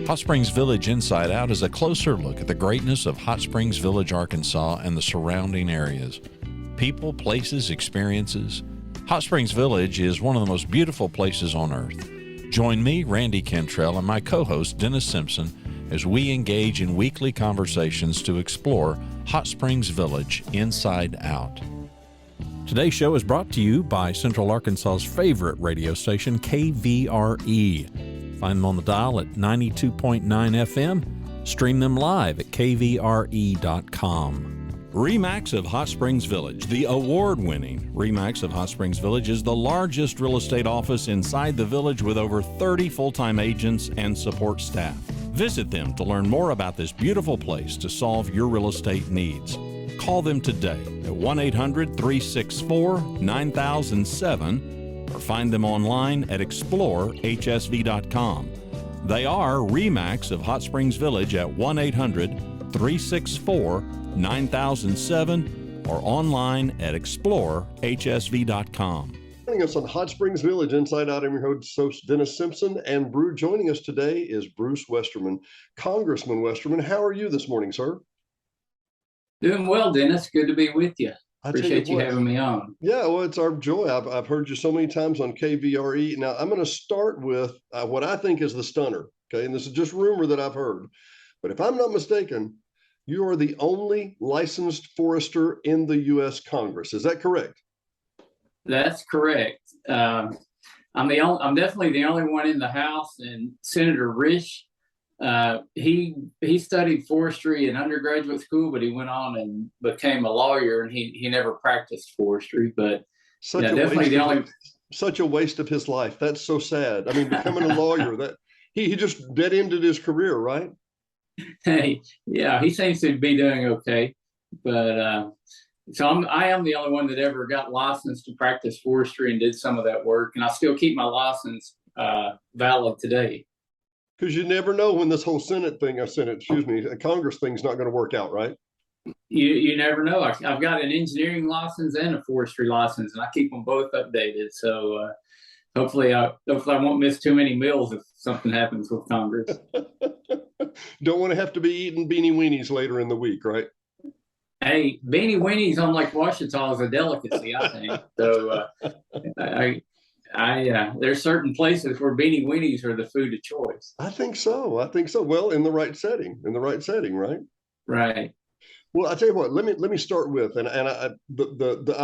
Hot Springs Village Inside Out is a closer look at the greatness of Hot Springs Village, Arkansas, and the surrounding areas. People, places, experiences. Hot Springs Village is one of the most beautiful places on earth. Join me, Randy Cantrell, and my co-host, Dennis Simpson, as we engage in weekly conversations to explore Hot Springs Village Inside Out. Today's show is brought to you by Central Arkansas's favorite radio station, KVRE. Find them on the dial at 92.9 FM. Stream them live at kvre.com. RE/MAX of Hot Springs Village, the award-winning RE/MAX of Hot Springs Village, is the largest real estate office inside the village with over 30 full-time agents and support staff. Visit them to learn more about this beautiful place to solve your real estate needs. Call them today at 1-800-364-9007 or find them online at explorehsv.com. They are RE/MAX of Hot Springs Village at 1-800-364-9007 or online at explorehsv.com. Joining us on Hot Springs Village Inside Out, I'm your host, Dennis Simpson, and joining us today is Bruce Westerman. Congressman Westerman, how are you this morning, sir? Doing well, Dennis. Good to be with you. Appreciate you having me on. Yeah, well, it's our joy. I've heard you so many times on KVRE. Now, I'm going to start with what I think is the stunner, okay? And this is just rumor that I've heard. But if I'm not mistaken, you are the only licensed forester in the U.S. Congress. Is that correct? That's correct. I'm definitely the only one in the House, and Senator Risch, he studied forestry in undergraduate school, but he went on and became a lawyer, and he never practiced forestry. But definitely the only. Such a waste of his life. That's so sad. I mean, becoming a lawyer, that he just dead-ended his career, right? Hey, yeah, he seems to be doing okay, but I am the only one that ever got licensed to practice forestry and did some of that work, and I still keep my license valid today. Because you never know when this whole Congress thing's not going to work out, right? You never know. I've got an engineering license and a forestry license, and I keep them both updated. So hopefully I won't miss too many meals if something happens with Congress. Don't want to have to be eating beanie weenies later in the week, right? Hey, beanie weenies on Lake Ouachita is a delicacy, I think. So there's certain places where beanie weenies are the food of choice. I think so. Well, in the right setting, right? Right. Well, I tell you what. Let me start with, and I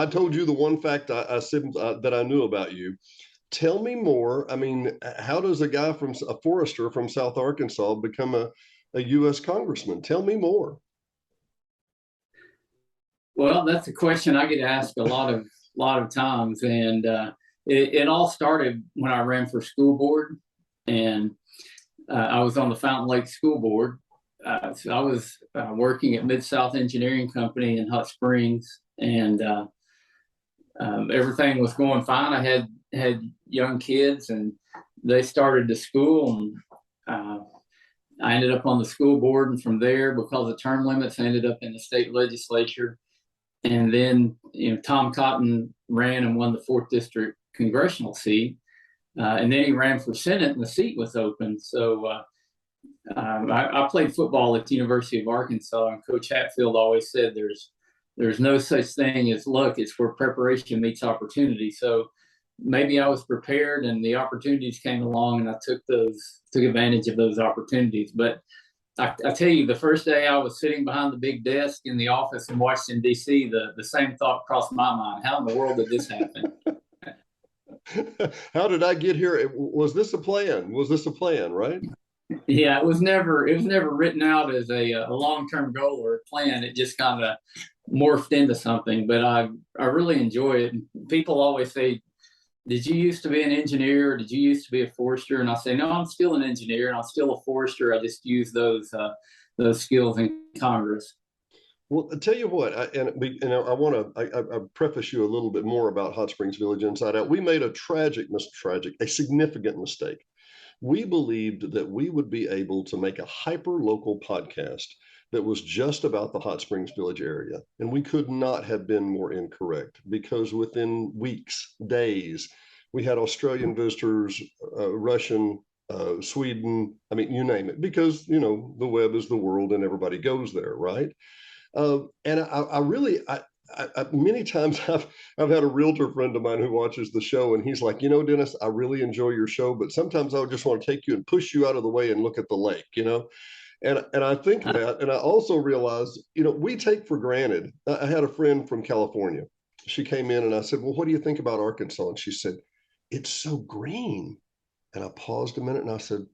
told you the one fact I said that I knew about you. Tell me more. I mean, how does a forester from South Arkansas become a U.S. congressman? Tell me more. Well, that's a question I get asked a lot of times, and it all started when I ran for school board, and I was on the Fountain Lake School Board. So I was working at Mid-South Engineering Company in Hot Springs, and everything was going fine. I had young kids, and they started to school, and I ended up on the school board, and from there, because of term limits, I ended up in the state legislature. And then, Tom Cotton ran and won the 4th District congressional seat. And then he ran for Senate, and the seat was open. So I played football at the University of Arkansas, and Coach Hatfield always said there's no such thing as luck. It's where preparation meets opportunity. So maybe I was prepared, and the opportunities came along, and I took advantage of those opportunities. But I tell you, the first day I was sitting behind the big desk in the office in Washington, D.C., the same thought crossed my mind. How in the world did this happen? How did I get here? Was this a plan, right? Yeah, it was never written out as a long-term goal or a plan. It just kind of morphed into something. But I really enjoy it. People always say, did you used to be an engineer, or did you used to be a forester? And I say, no, I'm still an engineer, and I'm still a forester. I just use those skills in Congress. Well, I tell you what, I preface you a little bit more about Hot Springs Village Inside Out. We made a significant mistake. We believed that we would be able to make a hyper-local podcast that was just about the Hot Springs Village area. And we could not have been more incorrect, because within weeks, days, we had Australian visitors, Russian Sweden. I mean, you name it, because, the web is the world and everybody goes there, right? And I really, many times I've had a realtor friend of mine who watches the show, and he's like, Dennis, I really enjoy your show, but sometimes I just want to take you and push you out of the way and look at the lake. And I think that, and I also realize, we take for granted. I had a friend from California. She came in and I said, well, what do you think about Arkansas? And she said, it's so green. And I paused a minute and I said,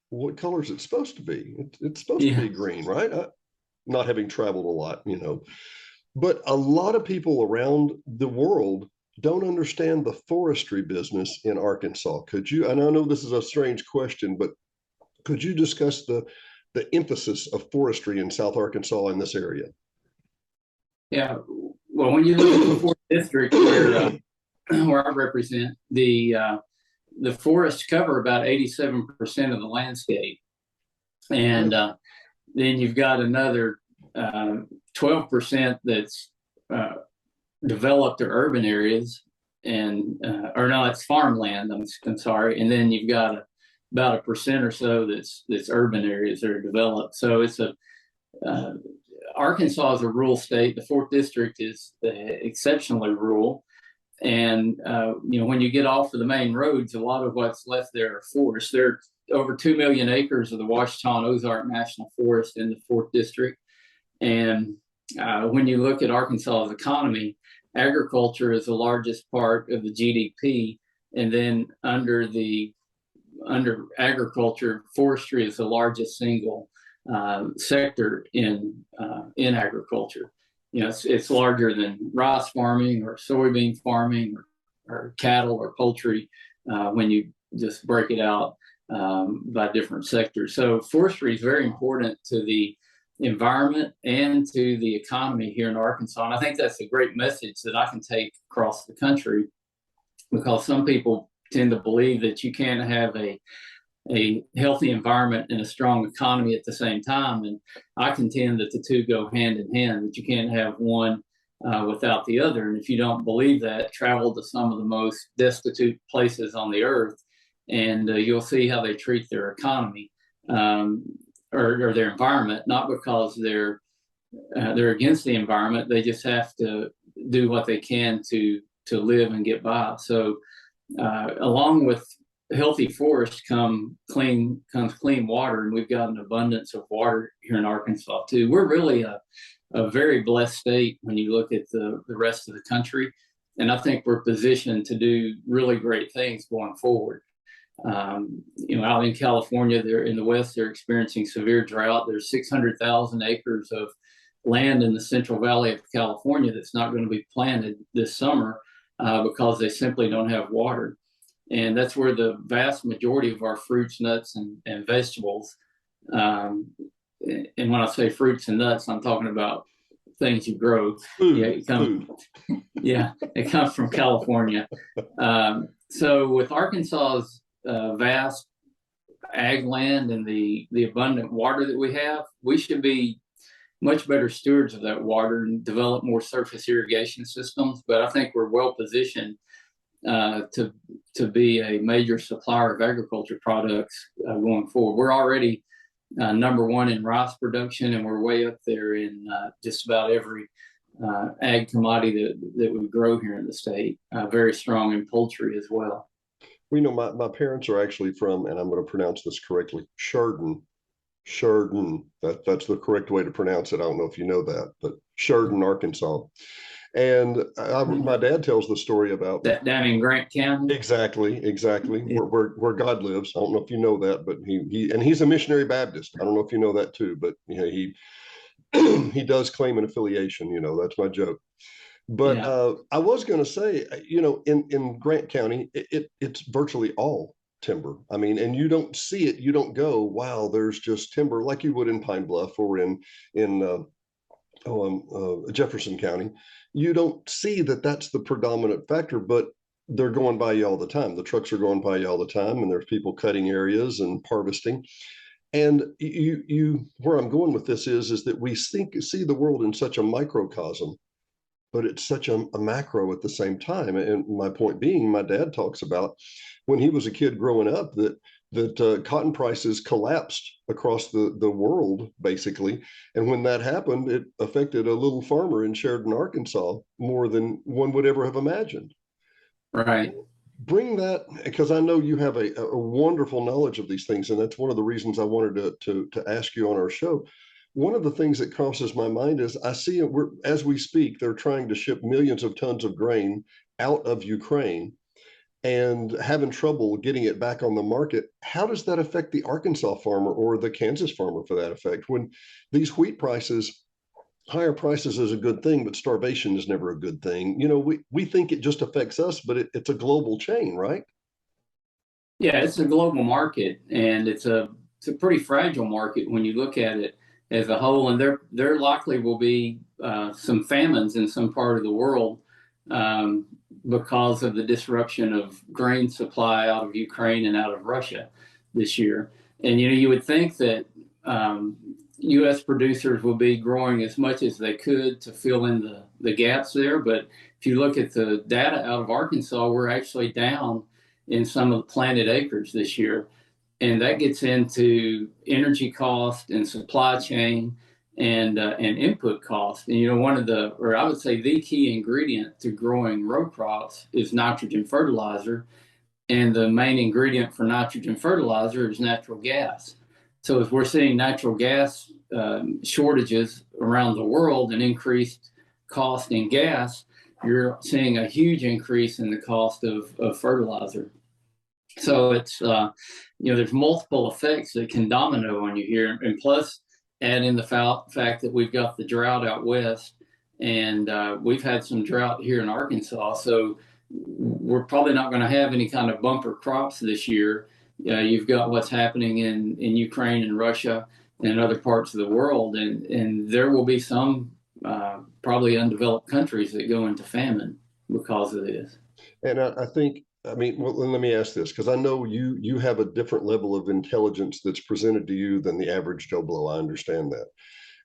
what color is it supposed to be? It's supposed to be green, right? Not having traveled a lot, but a lot of people around the world don't understand the forestry business in Arkansas. Could you, and I know this is a strange question, but could you discuss the emphasis of forestry in South Arkansas in this area? Yeah. Well, when you look at the fourth district where I represent, the forests cover about 87% of the landscape. And then you've got another 12% that's developed or urban areas, and or no, it's farmland. I'm sorry. And then you've got about 1% or so that's urban areas that are developed. So it's Arkansas is a rural state. The fourth district is exceptionally rural. And, when you get off of the main roads, a lot of what's left there are forests. There are over 2 million acres of the Ouachita and Ozark National Forest in the fourth district. And when you look at Arkansas's economy, agriculture is the largest part of the GDP. And then under agriculture, forestry is the largest single sector in agriculture. It's larger than rice farming or soybean farming or cattle or poultry when you just break it out by different sectors. So forestry is very important to the environment and to the economy here in Arkansas. And I think that's a great message that I can take across the country, because some people tend to believe that you can't have a healthy environment and a strong economy at the same time. And I contend that the two go hand in hand, that you can't have one without the other. And if you don't believe that, travel to some of the most destitute places on the earth, and you'll see how they treat their economy or their environment, not because they're against the environment. They just have to do what they can to live and get by. So along with healthy forests comes clean water, and we've got an abundance of water here in Arkansas too. We're really a very blessed state when you look at the rest of the country, and I think we're positioned to do really great things going forward. Out in California, they're in the West, they're experiencing severe drought. There's 600,000 acres of land in the Central Valley of California that's not going to be planted this summer because they simply don't have water. And that's where the vast majority of our fruits, nuts, and vegetables, and when I say fruits and nuts, I'm talking about things you grow. Food. It comes from California. So with Arkansas's vast ag land and the abundant water that we have, we should be much better stewards of that water and develop more surface irrigation systems. But I think we're well positioned to be a major supplier of agriculture products going forward. We're already number one in rice production, and we're way up there in just about every ag commodity that we grow here in the state. Very strong in poultry as well. My parents are actually from, and I'm going to pronounce this correctly, Sheridan. That's the correct way to pronounce it. I don't know if you know that, but Sheridan, Arkansas. And my dad tells the story about that down in Grant County. Exactly, yeah. where God lives. I don't know if you know that, but he's a missionary Baptist. I don't know if you know that too, but he he does claim an affiliation. That's my joke. But I was going to say, in Grant County, it's virtually all timber. I mean, and you don't see it. You don't go, wow, there's just timber like you would in Pine Bluff or in Jefferson County. You don't see that that's the predominant factor, but they're going by you all the time. The trucks are going by you all the time, and there's people cutting areas and harvesting. And where I'm going with this is that we see the world in such a microcosm, but it's such a macro at the same time. And my point being, my dad talks about when he was a kid growing up that that cotton prices collapsed across the world, basically. And when that happened, it affected a little farmer in Sheridan, Arkansas, more than one would ever have imagined. Right. Bring that, because I know you have a wonderful knowledge of these things, and that's one of the reasons I wanted to ask you on our show. One of the things that crosses my mind is I see as we speak, they're trying to ship millions of tons of grain out of Ukraine and having trouble getting it back on the market. How does that affect the Arkansas farmer or the Kansas farmer for that effect? When these wheat prices, higher prices is a good thing, but starvation is never a good thing. You know, we think it just affects us, but it's a global chain, right? Yeah, it's a global market, and it's a pretty fragile market when you look at it as a whole. And there likely will be some famines in some part of the world because of the disruption of grain supply out of Ukraine and out of Russia this year. And you would think that U.S. producers will be growing as much as they could to fill in the gaps there. But if you look at the data out of Arkansas, we're actually down in some of the planted acres this year. And that gets into energy cost and supply chain and input cost. And one of or I would say the key ingredient to growing row crops is nitrogen fertilizer. And the main ingredient for nitrogen fertilizer is natural gas. So as we're seeing natural gas shortages around the world and increased cost in gas, you're seeing a huge increase in the cost of fertilizer. So it's, there's multiple effects that can domino on you here. And plus, add in the fact that we've got the drought out west, and we've had some drought here in Arkansas. So we're probably not going to have any kind of bumper crops this year. You've got what's happening in Ukraine and Russia and other parts of the world. And there will be some probably undeveloped countries that go into famine because of this. And I think, well, let me ask this, because I know you have a different level of intelligence that's presented to you than the average Joe Blow. I understand that.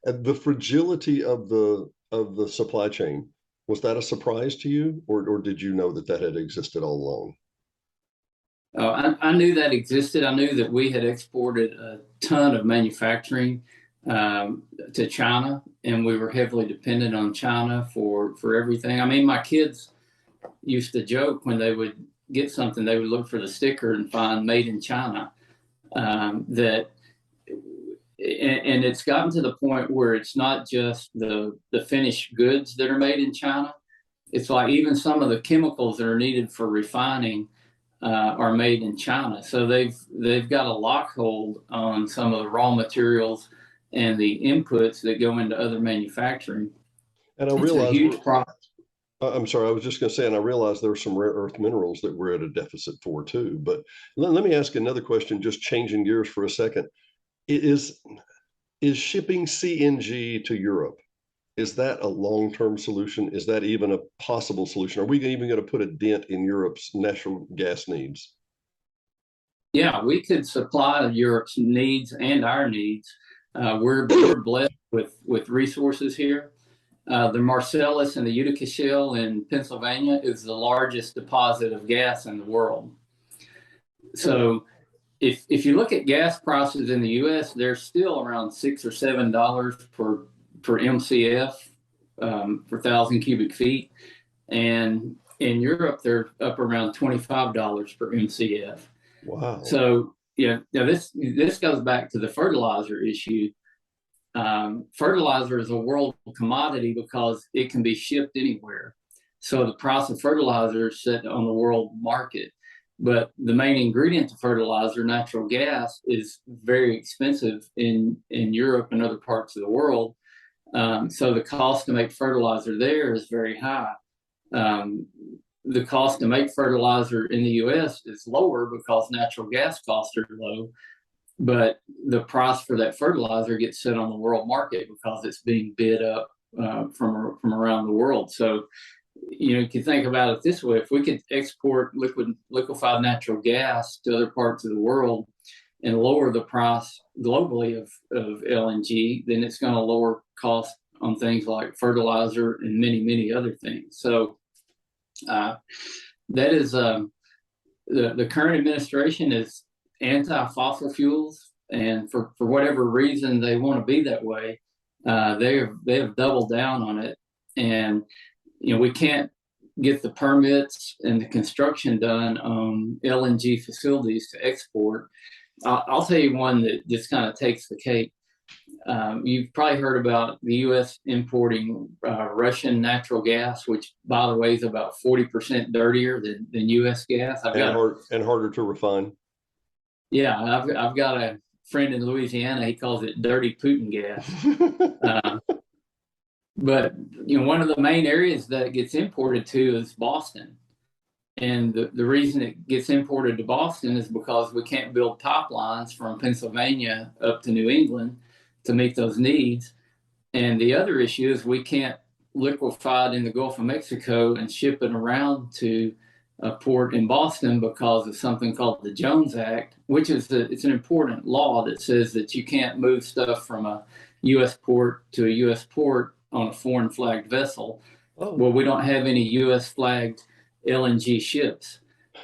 And the fragility of the supply chain, was that a surprise to you, or did you know that had existed all along? I knew that existed. I knew that we had exported a ton of manufacturing to China, and we were heavily dependent on China for everything. I mean, my kids used to joke when they would get something, they would look for the sticker and find made in China. And it's gotten to the point where it's not just the finished goods that are made in China. It's like even some of the chemicals that are needed for refining are made in China. So they've got a lockhold on some of the raw materials and the inputs that go into other manufacturing. And I realize a huge problem. I'm sorry, I was just going to say, and I realize there's some rare earth minerals that we're at a deficit for too. But let me ask another question, just changing gears for a second. Is shipping CNG to Europe, is that a long-term solution? Is that even a possible solution? Are we even going to put a dent in Europe's natural gas needs? Yeah, we could supply Europe's needs and our needs. We're blessed with resources here. The Marcellus and the Utica Shale in Pennsylvania is the largest deposit of gas in the world. So if you look at gas prices in the U.S., they're still around $6 or $7 per MCF per 1,000 cubic feet. And in Europe, they're up around $25 per MCF. Wow. So, this goes back to the fertilizer issue. Fertilizer is a world commodity because it can be shipped anywhere. So the price of fertilizer is set on the world market. But the main ingredient to fertilizer, natural gas, is very expensive in Europe and other parts of the world. So the cost to make fertilizer there is very high. The cost to make fertilizer in the U.S. is lower because natural gas costs are low. But the price for that fertilizer gets set on the world market because it's being bid up from around the world. So, you can think about it this way: if we could export liquefied natural gas to other parts of the world and lower the price globally of LNG, then it's going to lower costs on things like fertilizer and many, many other things. So that is the current administration is anti-fossil fuels, and for whatever reason they want to be that way, they have doubled down on it. And we can't get the permits and the construction done on LNG facilities to export. I'll tell you one that just kind of takes the cake. You've probably heard about the U.S. importing Russian natural gas, which, by the way, is about 40% dirtier than U.S. gas. And harder to refine. Yeah, I've got a friend in Louisiana. He calls it dirty Putin gas. But one of the main areas that gets imported to is Boston. And the reason it gets imported to Boston is because we can't build pipelines from Pennsylvania up to New England to meet those needs. And the other issue is we can't liquefy it in the Gulf of Mexico and ship it around to a port in Boston because of something called the Jones Act, which is it's an important law that says that you can't move stuff from a U.S. port to a U.S. port on a foreign flagged vessel. Oh. Well, we don't have any U.S. flagged LNG ships.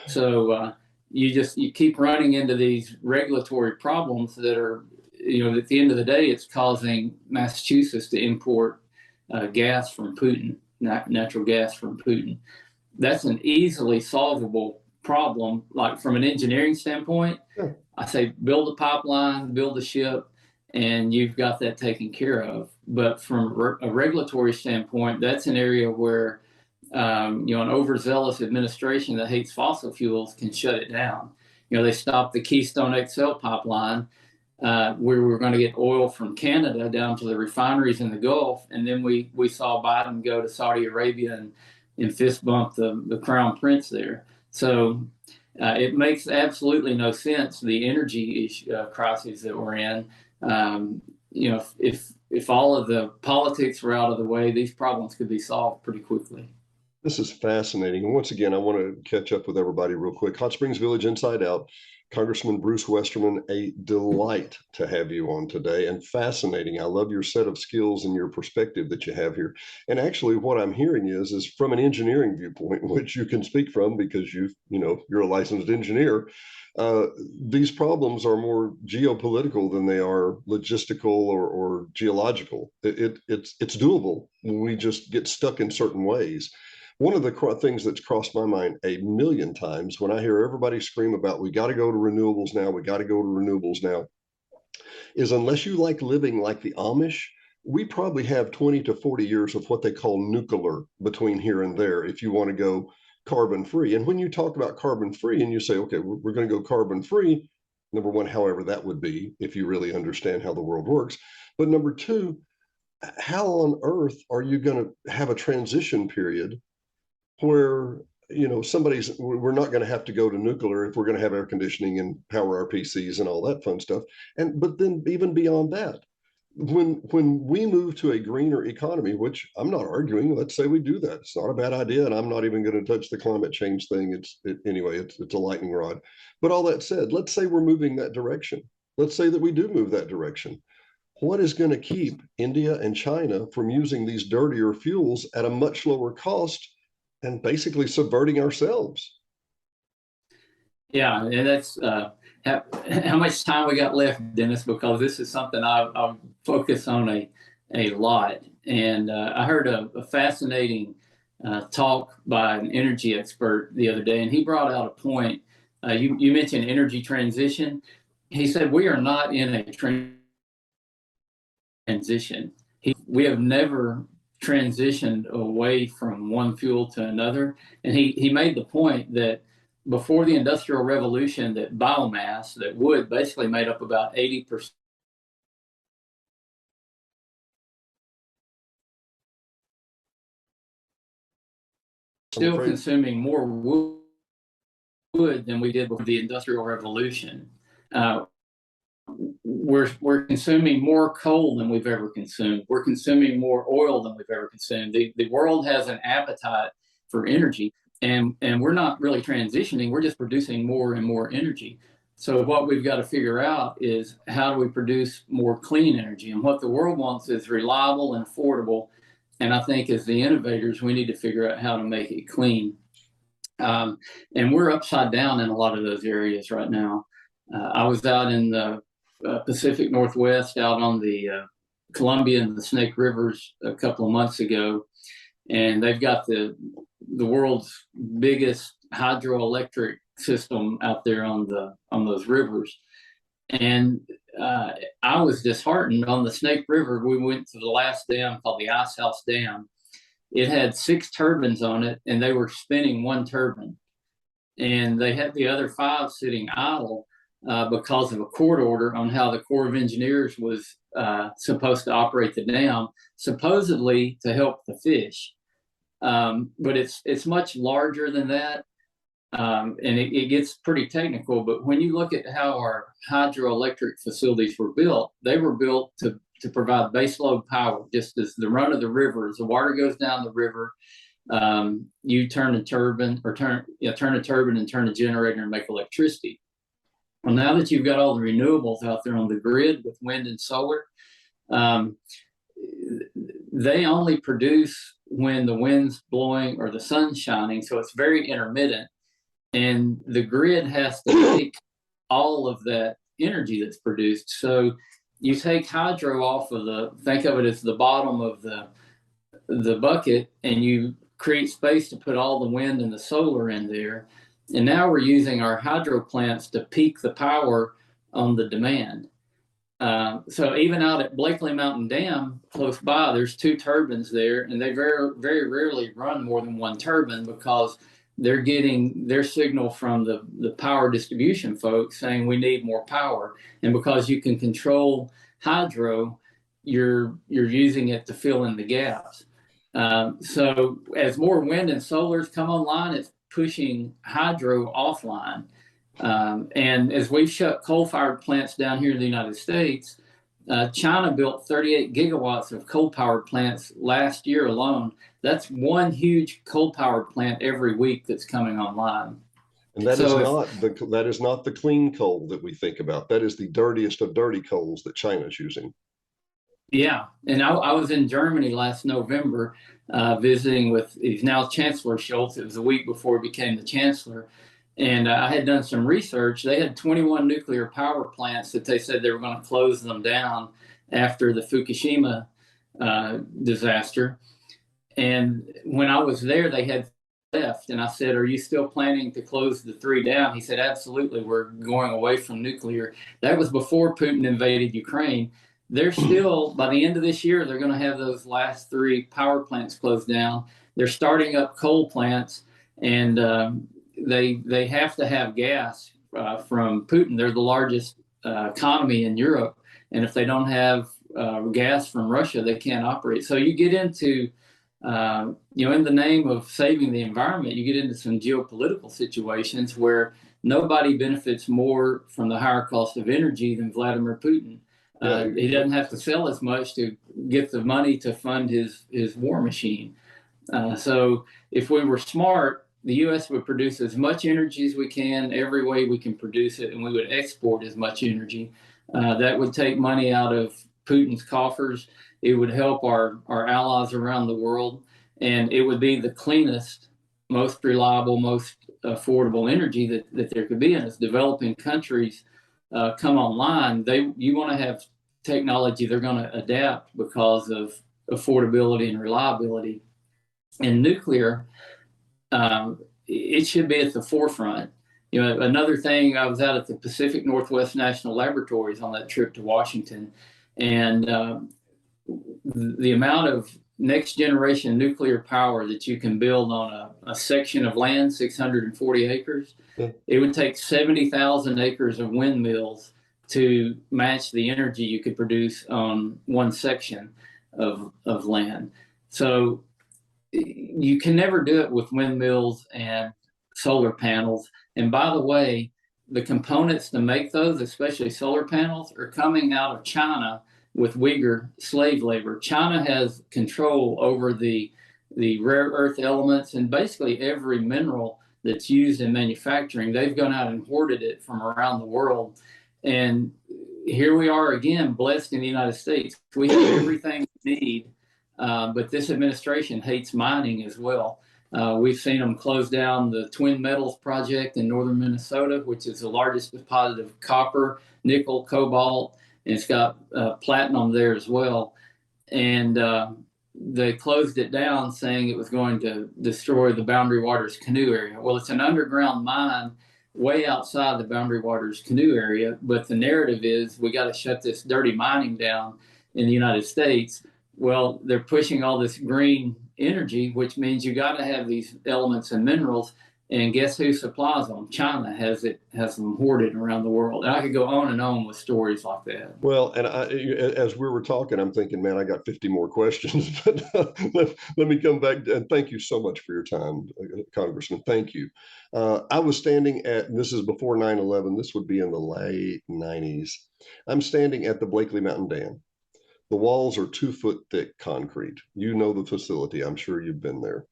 So you keep running into these regulatory problems that are, at the end of the day, it's causing Massachusetts to import gas from Putin, natural gas from Putin. That's an easily solvable problem. Like from an engineering standpoint, sure. I say build a pipeline, build a ship, and you've got that taken care of. But from a regulatory standpoint, that's an area where an overzealous administration that hates fossil fuels can shut it down. They stopped the Keystone XL pipeline, where we were going to get oil from Canada down to the refineries in the Gulf, and then we saw Biden go to Saudi Arabia and fist bump the crown prince there. So it makes absolutely no sense, the energy crisis that we're in. If all of the politics were out of the way, these problems could be solved pretty quickly. This is fascinating. And once again, I want to catch up with everybody real quick. Hot Springs Village Inside Out. Congressman Bruce Westerman, a delight to have you on today, and fascinating. I love your set of skills and your perspective that you have here. And actually what I'm hearing is from an engineering viewpoint, which you can speak from because you're a licensed engineer. These problems are more geopolitical than they are logistical or geological. It's doable. We just get stuck in certain ways. One of the things that's crossed my mind a million times when I hear everybody scream about we got to go to renewables now, is unless you like living like the Amish, we probably have 20 to 40 years of what they call nuclear between here and there if you want to go carbon free. And when you talk about carbon free and you say, okay, we're going to go carbon free, number one, however that would be if you really understand how the world works. But number two, how on earth are you going to have a transition period where we're not going to have to go to nuclear if we're going to have air conditioning and power our PCs and all that fun stuff. But then even beyond that, when we move to a greener economy, which I'm not arguing, let's say we do that. It's not a bad idea, and I'm not even going to touch the climate change thing. It's a lightning rod. But all that said, let's say we're moving that direction. Let's say that we do move that direction. What is going to keep India and China from using these dirtier fuels at a much lower cost and basically subverting ourselves? Yeah, and that's how much time we got left, Dennis, because this is something I focus on a lot. And I heard a fascinating talk by an energy expert the other day, and he brought out a point. You mentioned energy transition. He said we are not in a transition. We have never transitioned away from one fuel to another. And he made the point that before the Industrial Revolution, that biomass, that wood, basically made up about 80%. Still consuming more wood than we did before the Industrial Revolution. We're consuming more coal than we've ever consumed. We're consuming more oil than we've ever consumed. The world has an appetite for energy, and we're not really transitioning. We're just producing more and more energy. So what we've got to figure out is how do we produce more clean energy? And what the world wants is reliable and affordable. And I think as the innovators, we need to figure out how to make it clean. And we're upside down in a lot of those areas right now. I was out in the Pacific Northwest, out on the Columbia and the Snake Rivers a couple of months ago, and they've got the world's biggest hydroelectric system out there on those rivers. And I was disheartened. On the Snake River, we went to the last dam called the Ice House Dam. It had 6 turbines on it, and they were spinning one turbine. And they had the other 5 sitting idle because of a court order on how the Corps of Engineers was supposed to operate the dam, supposedly to help the fish. But it's much larger than that. And it gets pretty technical, but when you look at how our hydroelectric facilities were built, they were built to provide baseload power, just as the run of the river. As the water goes down the river, you turn a turbine or turn a turbine and turn a generator and make electricity. Well, now that you've got all the renewables out there on the grid with wind and solar, they only produce when the wind's blowing or the sun's shining, so it's very intermittent. And the grid has to take all of that energy that's produced. So you take hydro off of think of it as the bottom of the bucket, and you create space to put all the wind and the solar in there. And now we're using our hydro plants to peak the power on the demand. So even out at Blakely Mountain Dam, close by, there's 2 turbines there, and they very, very rarely run more than 1 turbine because they're getting their signal from the power distribution folks saying we need more power. And because you can control hydro, you're using it to fill in the gaps. So as more wind and solars come online, it's pushing hydro offline. And as we've shut coal-fired plants down here in the United States, China built 38 gigawatts of coal-powered plants last year alone. That's one huge coal-powered plant every week that's coming online. And that is not the clean coal that we think about. That is the dirtiest of dirty coals that China's using. Yeah, and I was in Germany last November visiting with, he's now Chancellor Scholz. It was a week before he became the Chancellor. And I had done some research. They had 21 nuclear power plants that they said they were going to close them down after the Fukushima disaster. And when I was there, they had left. And I said, are you still planning to close the 3 down? He said, absolutely. We're going away from nuclear. That was before Putin invaded Ukraine. They're still, by the end of this year, they're going to have those last 3 power plants closed down. They're starting up coal plants, and they have to have gas from Putin. They're the largest economy in Europe. And if they don't have gas from Russia, they can't operate. So you get into in the name of saving the environment, you get into some geopolitical situations where nobody benefits more from the higher cost of energy than Vladimir Putin. He doesn't have to sell as much to get the money to fund his war machine. So if we were smart, the U.S. would produce as much energy as we can, every way we can produce it, and we would export as much energy. That would take money out of Putin's coffers. It would help our allies around the world, and it would be the cleanest, most reliable, most affordable energy that there could be. And as developing countries come online, you want to have technology they're going to adapt because of affordability and reliability. And nuclear, it should be at the forefront. Another thing, I was out at the Pacific Northwest National Laboratories on that trip to Washington, and the amount of next generation nuclear power that you can build on a section of land, 640 acres, it would take 70,000 acres of windmills to match the energy you could produce on one section of land. So you can never do it with windmills and solar panels. And by the way, the components to make those, especially solar panels, are coming out of China with Uyghur slave labor. China has control over the rare earth elements and basically every mineral that's used in manufacturing. They've gone out and hoarded it from around the world. And here we are again, blessed in the United States. We have everything we need, but this administration hates mining as well. We've seen them close down the Twin Metals project in northern Minnesota, which is the largest deposit of copper, nickel, cobalt, and it's got platinum there as well. And they closed it down saying it was going to destroy the Boundary Waters canoe area. Well, it's an underground mine way outside the Boundary Waters canoe area, but the narrative is we got to shut this dirty mining down in the United States. Well, they're pushing all this green energy, which means you got to have these elements and minerals. And guess who supplies them? China has them hoarded around the world. And I could go on and on with stories like that. Well, and as we were talking, I'm thinking, man, I got 50 more questions, but let me come back. And thank you so much for your time, Congressman. Thank you. I was standing at, and this is before 9/11, this would be in the late 90s. I'm standing at the Blakely Mountain Dam. The walls are 2-foot thick concrete. You know the facility. I'm sure you've been there.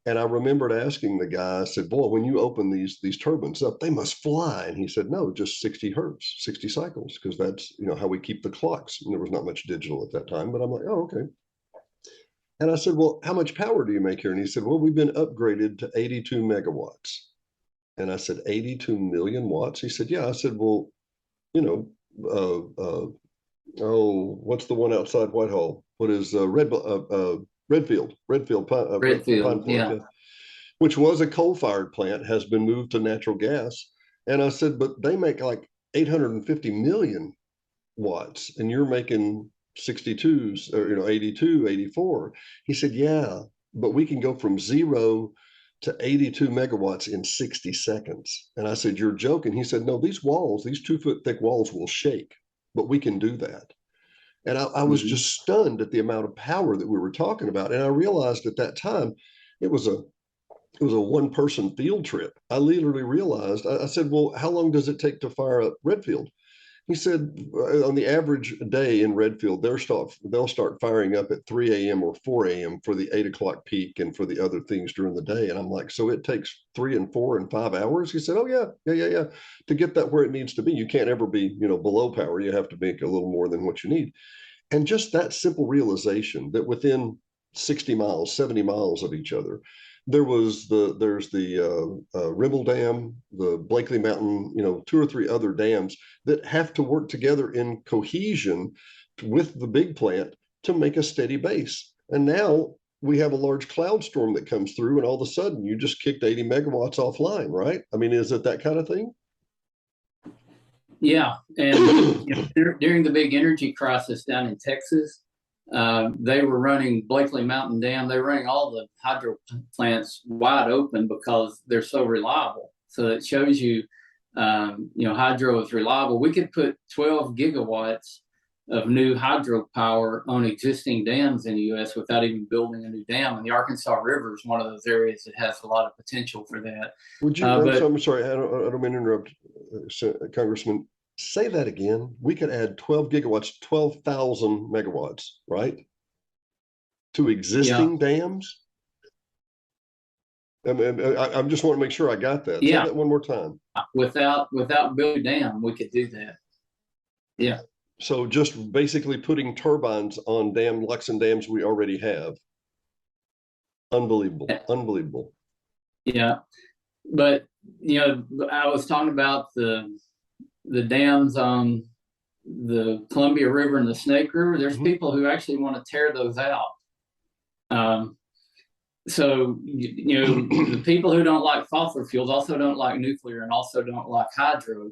And I remembered asking the guy, I said, boy, when you open these turbines up, they must fly. And he said, no, just 60 hertz, 60 cycles, because that's, how we keep the clocks. And there was not much digital at that time, but I'm like, oh, okay. And I said, well, how much power do you make here? And he said, well, we've been upgraded to 82 megawatts. And I said, 82 million watts? He said, yeah. I said, well, what's the one outside Whitehall? What is Redfield, yeah. Which was a coal-fired plant, has been moved to natural gas. And I said, but they make like 850 million watts, and you're making 62s or 82, 84. He said, yeah, but we can go from 0 to 82 megawatts in 60 seconds. And I said, you're joking. He said, no, these 2-foot thick walls will shake, but we can do that. And I was just stunned at the amount of power that we were talking about. And I realized at that time, it was a one-person field trip. I literally realized, I said, well, how long does it take to fire up Redfield? He said, on the average day in Redfield, they'll start firing up at 3 a.m. or 4 a.m. for the 8 o'clock peak and for the other things during the day. And I'm like, so it takes 3 and 4 and 5 hours? He said, oh, yeah. To get that where it needs to be, you can't ever be, below power. You have to make a little more than what you need. And just that simple realization that within 60 miles, 70 miles of each other, there's the Rimmel Dam, the Blakely Mountain, 2 or 3 other dams that have to work together in cohesion with the big plant to make a steady base. And now we have a large cloud storm that comes through, and all of a sudden you just kicked 80 megawatts offline, right? I mean, is it that kind of thing? Yeah, and during the big energy crisis down in Texas, they were running Blakely Mountain Dam. They were running all the hydro plants wide open because they're so reliable. So it shows you, hydro is reliable. We could put 12 gigawatts of new hydropower on existing dams in the U.S. without even building a new dam. And the Arkansas River is one of those areas that has a lot of potential for that. Would you? I'm sorry, I don't mean to interrupt, Congressman. Say that again. We could add 12 gigawatts, 12,000 megawatts, right? To existing dams? I just want to make sure I got that. Yeah. Say that one more time. Without building a dam, we could do that. Yeah. So just basically putting turbines on Luxon dams we already have. Unbelievable. Yeah. But, I was talking about the dams on the Columbia River and the Snake River. There's people who actually want to tear those out. So, the people who don't like fossil fuels also don't like nuclear and also don't like hydro.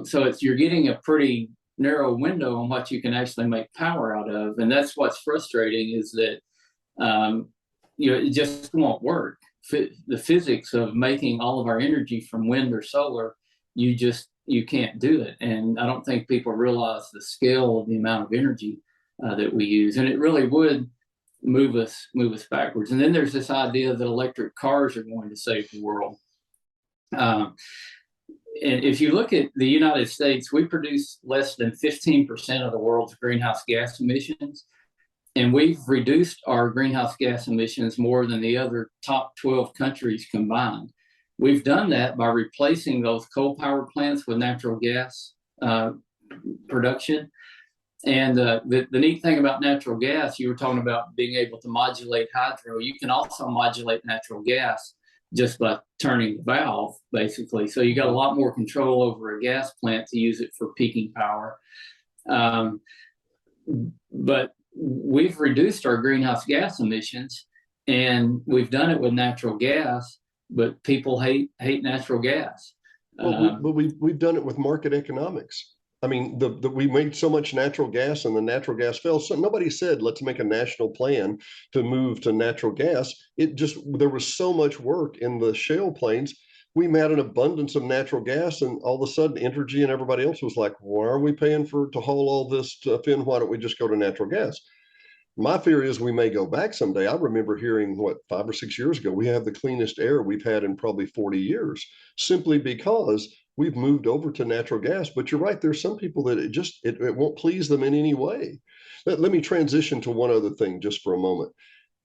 So you're getting a pretty narrow window on what you can actually make power out of. And that's what's frustrating is that, it just won't work. The physics of making all of our energy from wind or solar, you can't do it. And I don't think people realize the scale of the amount of energy that we use. And it really would move us backwards. And then there's this idea that electric cars are going to save the world. And if you look at the United States, we produce less than 15% of the world's greenhouse gas emissions. And we've reduced our greenhouse gas emissions more than the other top 12 countries combined. We've done that by replacing those coal power plants with natural gas production. And the neat thing about natural gas, you were talking about being able to modulate hydro. You can also modulate natural gas just by turning the valve, basically. So you got a lot more control over a gas plant to use it for peaking power. But we've reduced our greenhouse gas emissions, and we've done it with natural gas. But people hate natural gas. Well, but we've done it with market economics. I mean, we made so much natural gas, and the natural gas fell. So nobody said, let's make a national plan to move to natural gas. It just, there was so much work in the shale plains. We had an abundance of natural gas, and all of a sudden, Entergy and everybody else was like, why are we paying to haul all this stuff in? Why don't we just go to natural gas? My fear is we may go back someday. I remember hearing, 5 or 6 years ago, we have the cleanest air we've had in probably 40 years, simply because we've moved over to natural gas. But you're right, there's some people that it won't please them in any way. Let me transition to one other thing just for a moment.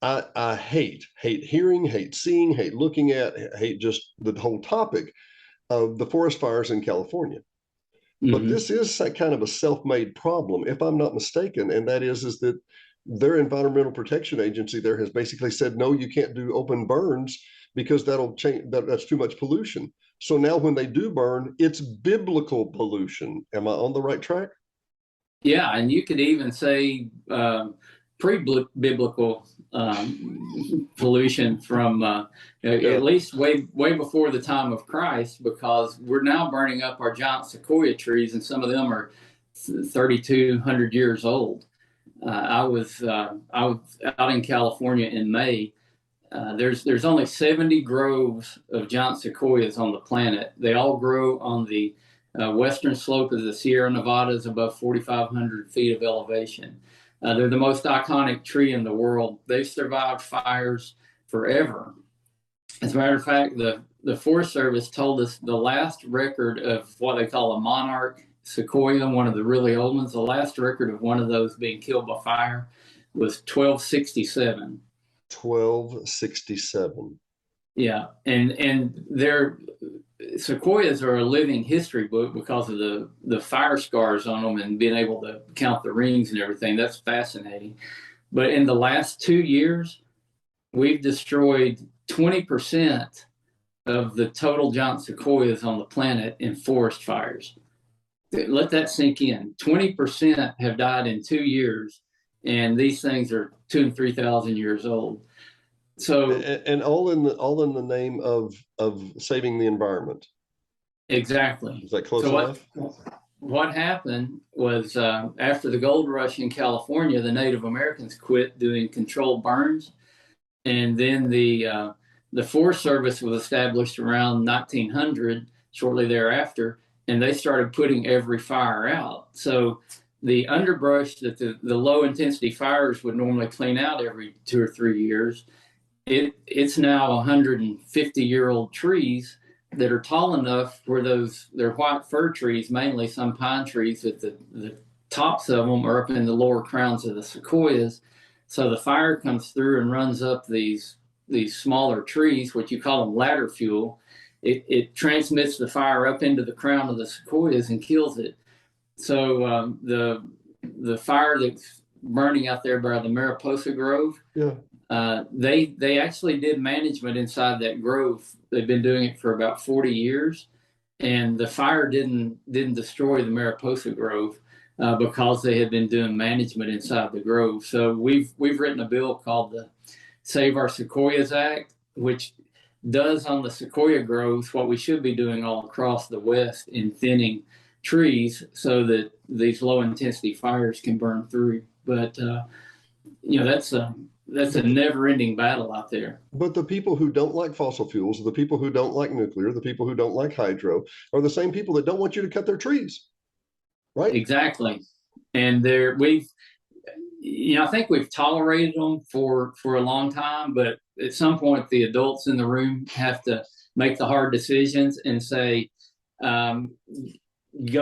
I hate hearing, hate seeing, hate looking at, hate just the whole topic of the forest fires in California. But this is kind of a self-made problem, if I'm not mistaken, and that is that their environmental protection agency there has basically said, no, you can't do open burns because that'll change, that's too much pollution. So now when they do burn, it's biblical pollution. Am I on the right track? Yeah, and you could even say pre-biblical pollution from at least way before the time of Christ, because we're now burning up our giant sequoia trees, and some of them are 3,200 years old. I was out in California in May. There's only 70 groves of giant sequoias on the planet. They all grow on the western slope of the Sierra Nevadas above 4,500 feet of elevation. They're the most iconic tree in the world. They've survived fires forever. As a matter of fact, the Forest Service told us the last record of what they call a monarch sequoia, one of the really old ones, the last record of one of those being killed by fire was 1267. 1267. Yeah, and their sequoias are a living history book because of the fire scars on them and being able to count the rings and everything. That's fascinating. But in the last 2 years, we've destroyed 20% of the total giant sequoias on the planet in forest fires. Let that sink in. 20% have died in 2 years, and these things are 2,000 and 3,000 years old. So, and all in the name of saving the environment. Exactly. Is that close enough? What happened was after the gold rush in California, the Native Americans quit doing controlled burns, and then the Forest Service was established around 1900, shortly thereafter. And they started putting every fire out. So the underbrush that the low intensity fires would normally clean out every 2 or 3 years, it's now 150-year-old trees that are tall enough where they're white fir trees, mainly some pine trees, that the tops of them are up in the lower crowns of the sequoias. So the fire comes through and runs up these smaller trees, what you call them ladder fuel. It transmits the fire up into the crown of the sequoias and kills it. So the fire that's burning out there by the Mariposa Grove, they actually did management inside that grove. They've been doing it for about 40 years, and the fire didn't destroy the Mariposa Grove because they had been doing management inside the grove. So we've written a bill called the Save Our Sequoias Act, which does on the sequoia groves what we should be doing all across the West in thinning trees so that these low intensity fires can burn through. But that's a never ending battle out there. But the people who don't like fossil fuels, the people who don't like nuclear, the people who don't like hydro are the same people that don't want you to cut their trees, right? Exactly. And I think we've tolerated them for a long time, but at some point the adults in the room have to make the hard decisions and say, go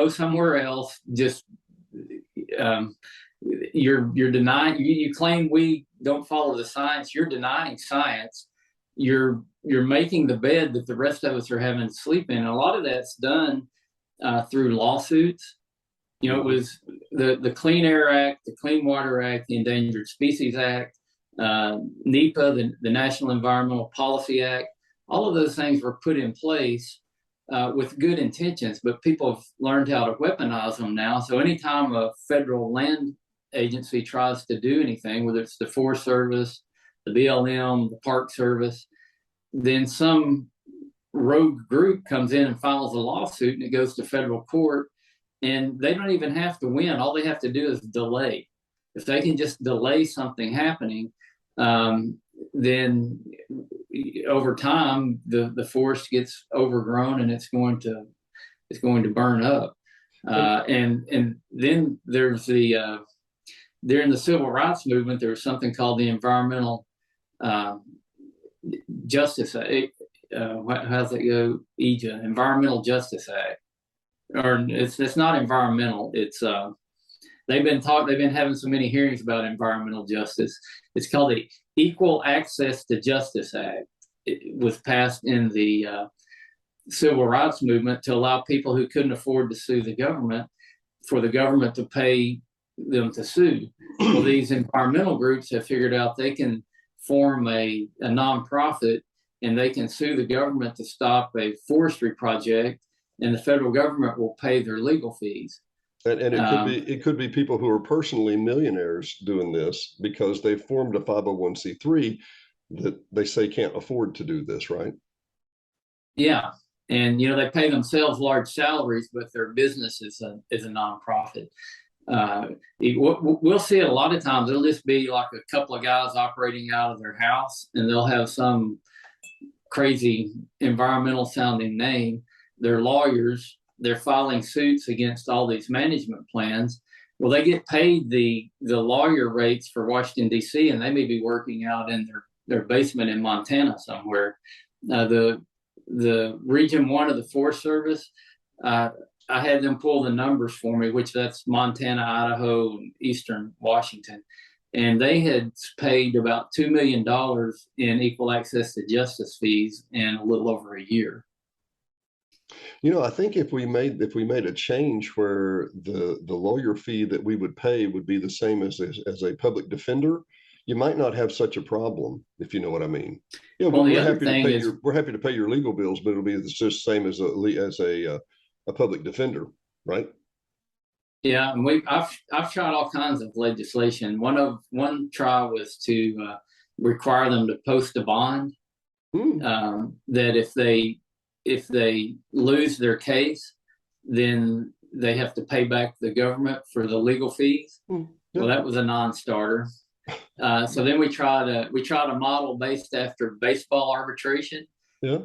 somewhere else. Just you're denying. You claim we don't follow the science. You're denying science. You're making the bed that the rest of us are having to sleep in. And a lot of that's done through lawsuits. You know, it was the Clean Air Act, the Clean Water Act, the Endangered Species Act, NEPA, the National Environmental Policy Act. All of those things were put in place with good intentions, but people have learned how to weaponize them now. So anytime a federal land agency tries to do anything, whether it's the Forest Service, the BLM, the Park Service, then some rogue group comes in and files a lawsuit, and it goes to federal court, and they don't even have to win. All they have to do is delay. If they can just delay something happening, then over time the forest gets overgrown and it's going to burn up. And then there's during the civil rights movement, there was something called the Environmental Justice Act. How's it go? EJA, Environmental Justice Act. Or it's not environmental. It's they've been having so many hearings about environmental justice. It's called the Equal Access to Justice Act. It was passed in the civil rights movement to allow people who couldn't afford to sue the government for the government to pay them to sue. Well, these environmental groups have figured out they can form a nonprofit and they can sue the government to stop a forestry project, and the federal government will pay their legal fees. And it could be people who are personally millionaires doing this because they've formed a 501c3 that they say can't afford to do this, right? Yeah, and they pay themselves large salaries, but their business is a nonprofit. We'll see it a lot of times. It'll just be like a couple of guys operating out of their house, and they'll have some crazy environmental sounding name. They're lawyers. They're filing suits against all these management plans. Well, they get paid the lawyer rates for Washington, D.C., and they may be working out in their basement in Montana somewhere. The Region 1 of the Forest Service, I had them pull the numbers for me, which that's Montana, Idaho, and Eastern Washington. And they had paid about $2 million in equal access to justice fees in a little over a year. I think if we made a change where the lawyer fee that we would pay would be the same as a public defender, you might not have such a problem, if you know what I mean. Yeah, well, we're happy to pay your legal bills, but it'll be just the same as a public defender, right? Yeah, and I've tried all kinds of legislation. One try was to require them to post a bond. That if they lose their case, then they have to pay back the government for the legal fees. Yeah. Well, that was a non-starter. So then we try to model based after baseball arbitration. Yeah.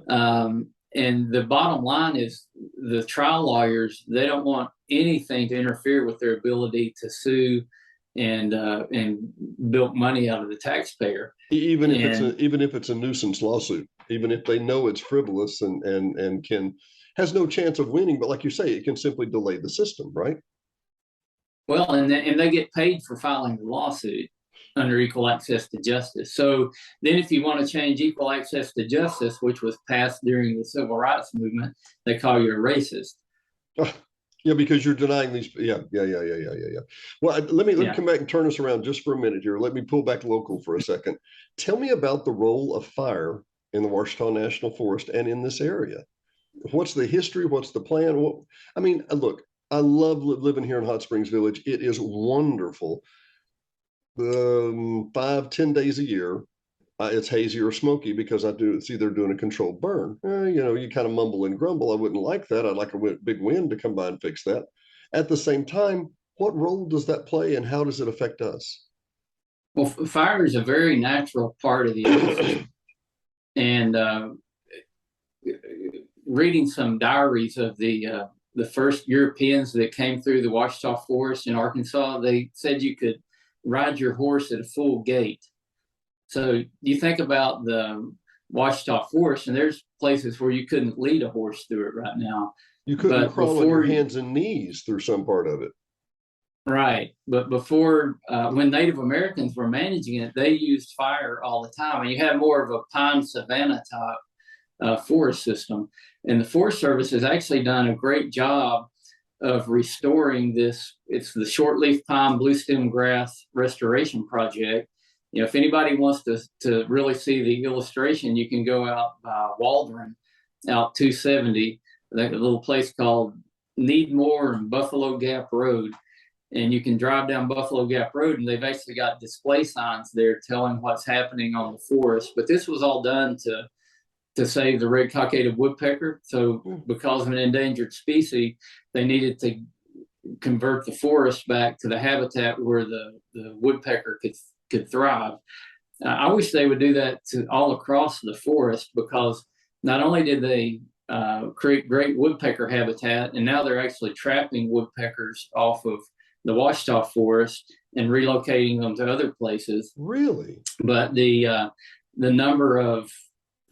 And the bottom line is the trial lawyers, they don't want anything to interfere with their ability to sue and bilk money out of the taxpayer. Even if it's a nuisance lawsuit, even if they know it's frivolous and has no chance of winning, but like you say, it can simply delay the system, right? Well, and they get paid for filing the lawsuit under equal access to justice. So then if you want to change equal access to justice, which was passed during the civil rights movement, they call you a racist. Yeah, because you're denying these. Yeah. Well, let me come back and turn us around just for a minute here. Let me pull back local for a second. Tell me about the role of fire in the Ouachita National Forest and in this area. What's the history? What's the plan? Look, I love living here in Hot Springs Village. It is wonderful. 5-10 days a year, it's hazy or smoky because it's either doing a controlled burn. You kind of mumble and grumble. I wouldn't like that. I'd like a big wind to come by and fix that. At the same time, what role does that play and how does it affect us? Well, fire is a very natural part of the ecosystem. And reading some diaries of the first Europeans that came through the Ouachita Forest in Arkansas, they said you could ride your horse at a full gait. So you think about the Ouachita Forest, and there's places where you couldn't lead a horse through it right now. You couldn't crawl on your hands and knees through some part of it. Right. But before, when Native Americans were managing it, they used fire all the time. And you have more of a pine savanna type forest system. And the Forest Service has actually done a great job of restoring this. It's the shortleaf pine blue stem grass restoration project. If anybody wants to really see the illustration, you can go out by Waldron, out 270, a little place called Needmore and Buffalo Gap Road. And you can drive down Buffalo Gap Road, and they've actually got display signs there telling what's happening on the forest. But this was all done to save the red cockaded woodpecker. So because of an endangered species, they needed to convert the forest back to the habitat where the woodpecker could thrive. I wish they would do that to all across the forest, because not only did they create great woodpecker habitat, and now they're actually trapping woodpeckers off of the Ouachita forest and relocating them to other places. Really? But the number of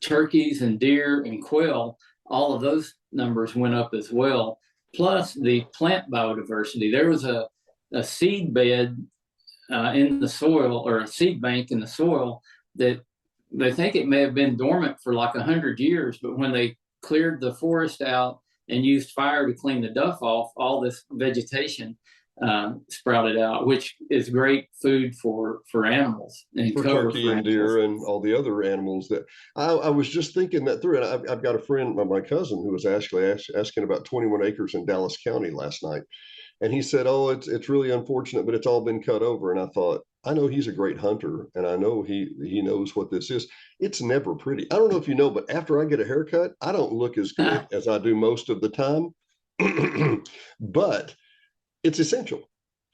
turkeys and deer and quail, all of those numbers went up as well. Plus the plant biodiversity. There was a seed bed in the soil, or a seed bank in the soil, that they think it may have been dormant for like 100 years, but when they cleared the forest out and used fire to clean the duff off, all this vegetation sprouted out, which is great food for animals and for turkey and deer and all the other animals. That I was just thinking that through. And I've got a friend, my cousin, who was actually asking about 21 acres in Dallas County last night, and he said, "Oh, it's really unfortunate, but it's all been cut over." And I thought, I know he's a great hunter, and I know he knows what this is. It's never pretty. I don't know if you know, but after I get a haircut, I don't look as good as I do most of the time. But it's essential.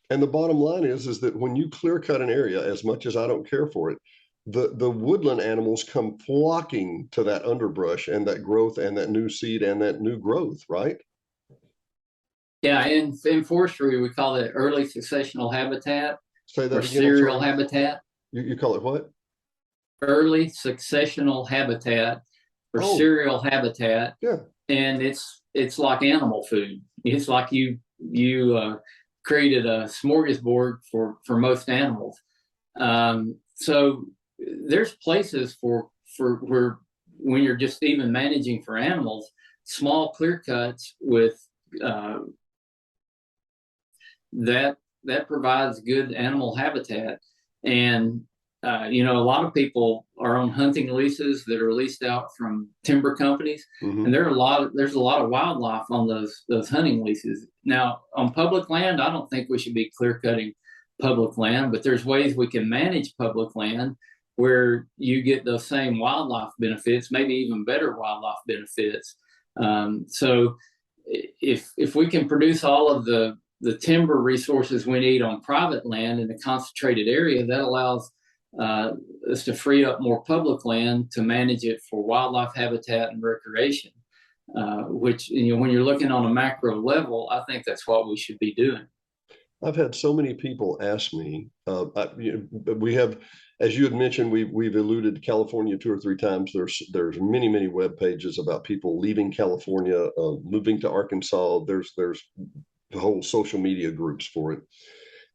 And the bottom line is that when you clear cut an area, as much as I don't care for it, the woodland animals come flocking to that underbrush and that growth and that new seed and that new growth, right? Yeah, in forestry, we call it early successional habitat. Say that or again. Serial habitat. You call it what? Early successional habitat, or serial habitat. Yeah. And it's like animal food. It's like you created a smorgasbord for most animals. So there's places for where, when you're just even managing for animals, small clear cuts with that provides good animal habitat. And a lot of people are on hunting leases that are leased out from timber companies, and there's a lot of wildlife on those hunting leases. Now, on public land, I don't think we should be clear cutting public land, but there's ways we can manage public land where you get those same wildlife benefits, maybe even better wildlife benefits. So if we can produce all of the timber resources we need on private land in a concentrated area, that allows us to free up more public land to manage it for wildlife habitat and recreation, which, when you're looking on a macro level, I think that's what we should be doing. I've had so many people ask me, we have, as you had mentioned, we've alluded to California 2 or 3 times. There's many, many web pages about people leaving California, moving to Arkansas. There's the whole social media groups for it.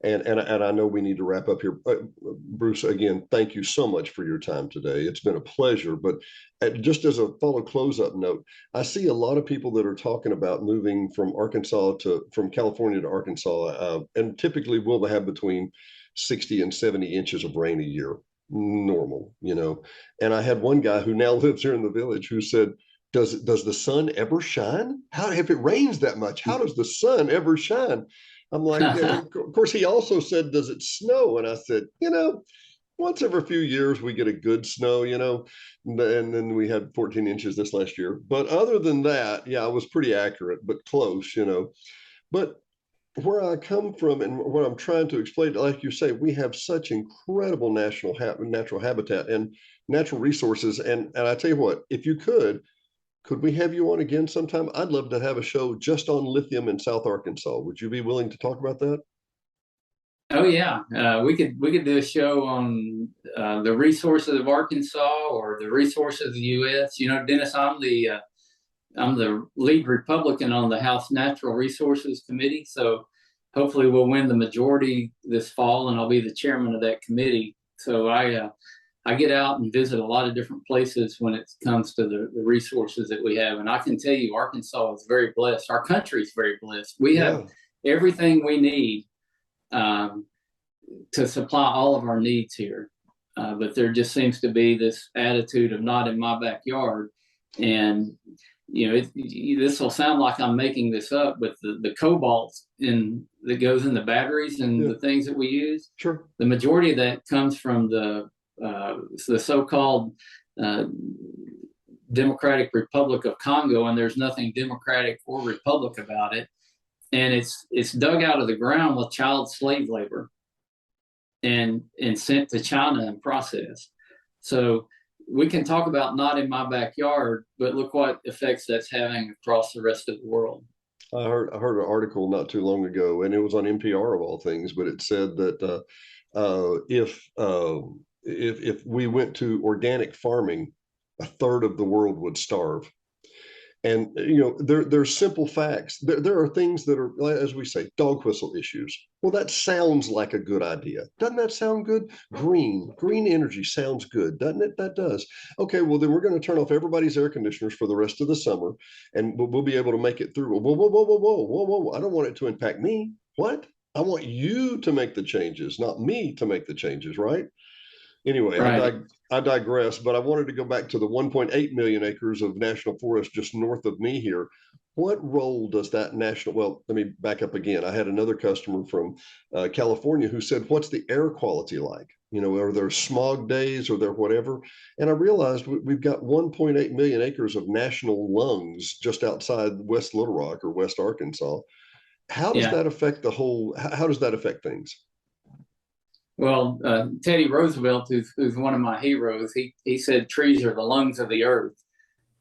And I know we need to wrap up here. Bruce, again, thank you so much for your time today. It's been a pleasure. But just as a follow close-up note, I see a lot of people that are talking about moving from California to Arkansas, and typically we'll have between 60 and 70 inches of rain a year, normal, And I had one guy who now lives here in the village who said, does the sun ever shine? If it rains that much, how does the sun ever shine? I'm like, yeah. Of course, he also said, does it snow? And I said, once every few years we get a good snow, and then we had 14 inches this last year. But other than that, yeah, I was pretty accurate, but close, But where I come from and what I'm trying to explain, like you say, we have such incredible natural habitat and natural resources. And I tell you what, if you could we have you on again sometime? I'd love to have a show just on lithium in South Arkansas. Would you be willing to talk about that? Oh yeah, we could do a show on the resources of Arkansas or the resources of the U.S. Dennis, I'm the lead Republican on the House Natural Resources Committee, so hopefully we'll win the majority this fall, and I'll be the chairman of that committee. So I get out and visit a lot of different places when it comes to the resources that we have. And I can tell you, Arkansas is very blessed. Our country is very blessed. We have everything we need to supply all of our needs here. But there just seems to be this attitude of not in my backyard. And, this will sound like I'm making this up, but the cobalt that goes in the batteries and the things that we use, sure, the majority of that comes from the so-called Democratic Republic of Congo, and there's nothing democratic or republic about it. And it's dug out of the ground with child slave labor and sent to China and processed. So we can talk about not in my backyard, but look what effects that's having across the rest of the world. I heard an article not too long ago, and it was on NPR of all things, but it said that if we went to organic farming, a third of the world would starve. And there's simple facts. There are things that are, as we say, dog whistle issues. Well, that sounds like a good idea. Doesn't that sound good? Green energy sounds good, doesn't it? That does. Okay, well then we're going to turn off everybody's air conditioners for the rest of the summer, and we'll be able to make it through. Whoa! I don't want it to impact me. What? I want you to make the changes, not me to make the changes, right? Anyway, right. I digress, but I wanted to go back to the 1.8 million acres of national forest just north of me here. What role does that well, let me back up again. I had another customer from California who said, what's the air quality like? Are there smog days or there whatever? And I realized we've got 1.8 million acres of national lungs just outside West Little Rock or West Arkansas. How does that affect how does that affect things? Well, Teddy Roosevelt, who's one of my heroes, he said trees are the lungs of the earth.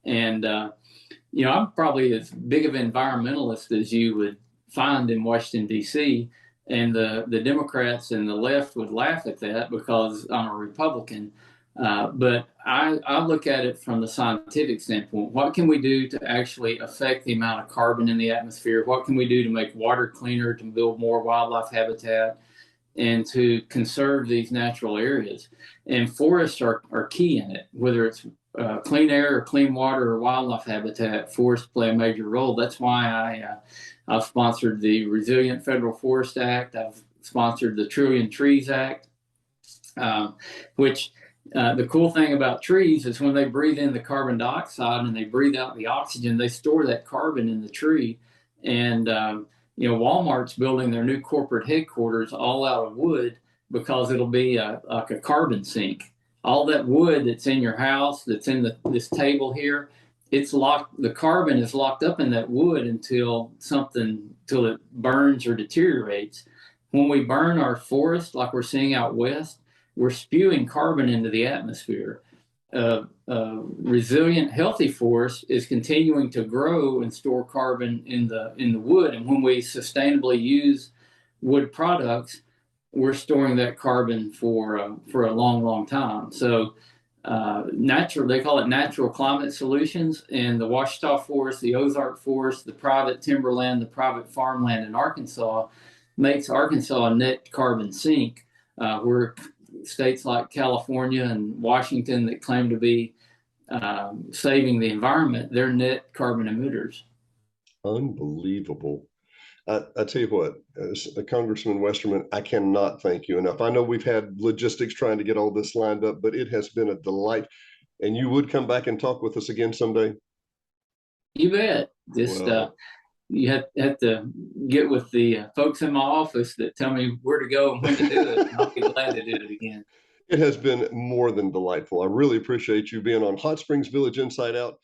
And, I'm probably as big of an environmentalist as you would find in Washington, D.C. And the Democrats and the left would laugh at that because I'm a Republican. But I look at it from the scientific standpoint. What can we do to actually affect the amount of carbon in the atmosphere? What can we do to make water cleaner, to build more wildlife habitat, and to conserve these natural areas? And forests are key in it, whether it's clean air or clean water or wildlife habitat. Forests play a major role. That's why I've sponsored the Resilient Federal Forest Act. I've sponsored the Trillion Trees Act, which the cool thing about trees is when they breathe in the carbon dioxide and they breathe out the oxygen, they store that carbon in the tree. And Walmart's building their new corporate headquarters all out of wood because it'll be like a carbon sink. All that wood that's in your house, that's in this table here, it's locked. The carbon is locked up in that wood until it burns or deteriorates. When we burn our forest, like we're seeing out west, we're spewing carbon into the atmosphere. Resilient, healthy forest is continuing to grow and store carbon in the wood. And when we sustainably use wood products, we're storing that carbon for a long, long time. So they call it natural climate solutions. And the Ouachita Forest, the Ozark Forest, the private timberland, the private farmland in Arkansas makes Arkansas a net carbon sink, where states like California and Washington that claim to be saving the environment, they're net carbon emitters. Unbelievable. I tell you what, as Congressman Westerman, I cannot thank you enough. I know we've had logistics trying to get all this lined up, but it has been a delight. And you would come back and talk with us again someday? You bet. You have to get with the folks in my office that tell me where to go and when to do it. And I'll be glad to do it again. It has been more than delightful. I really appreciate you being on Hot Springs Village Inside Out.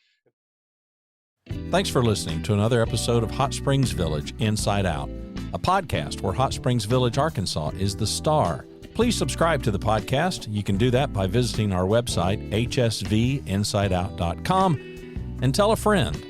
Thanks for listening to another episode of Hot Springs Village Inside Out, a podcast where Hot Springs Village, Arkansas is the star. Please subscribe to the podcast. You can do that by visiting our website, hsvinsideout.com, and tell a friend.